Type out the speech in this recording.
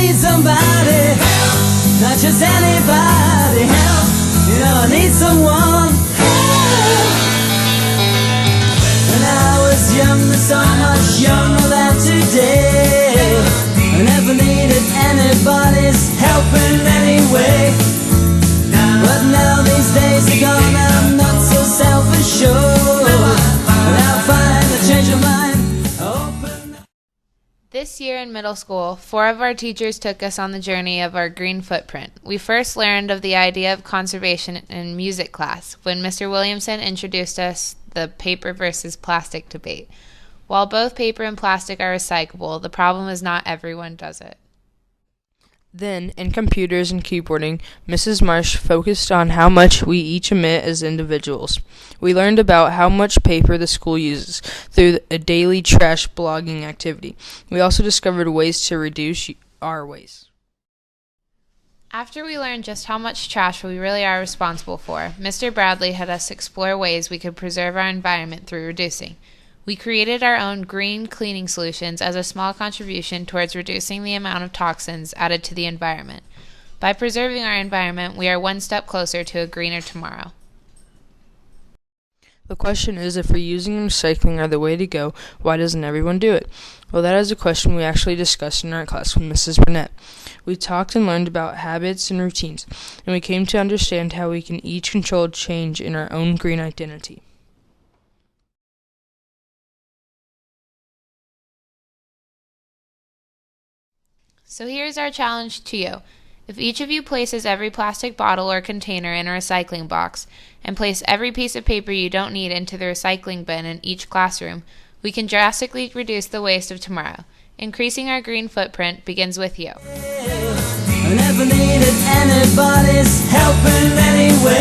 need somebody help, not just anybody help. You know I need someone help. When I was younger, so much younger than today, I never needed anybody's help in any way. But now these days are gone, I'm not so self-assured. And I'll find a change of mind. This year in middle school, 4 of our teachers took us on the journey of our green footprint. We first learned of the idea of conservation in music class when Mr. Williamson introduced us the paper versus plastic debate. While both paper and plastic are recyclable, the problem is not everyone does it. Then, in computers and keyboarding, Mrs. Marsh focused on how much we each emit as individuals. We learned about how much paper the school uses through a daily trash blogging activity. We also discovered ways to reduce our waste. After we learned just how much trash we really are responsible for, Mr. Bradley had us explore ways we could preserve our environment through reducing. We created our own green cleaning solutions as a small contribution towards reducing the amount of toxins added to the environment. By preserving our environment, we are one step closer to a greener tomorrow. The question is, if reusing and recycling are the way to go, why doesn't everyone do it? Well, that is a question we actually discussed in our class with Mrs. Burnett. We talked and learned about habits and routines, and we came to understand how we can each control change in our own green identity. So here's our challenge to you. If each of you places every plastic bottle or container in a recycling box and place every piece of paper you don't need into the recycling bin in each classroom, we can drastically reduce the waste of tomorrow. Increasing our green footprint begins with you. I never needed anybody's help in any way.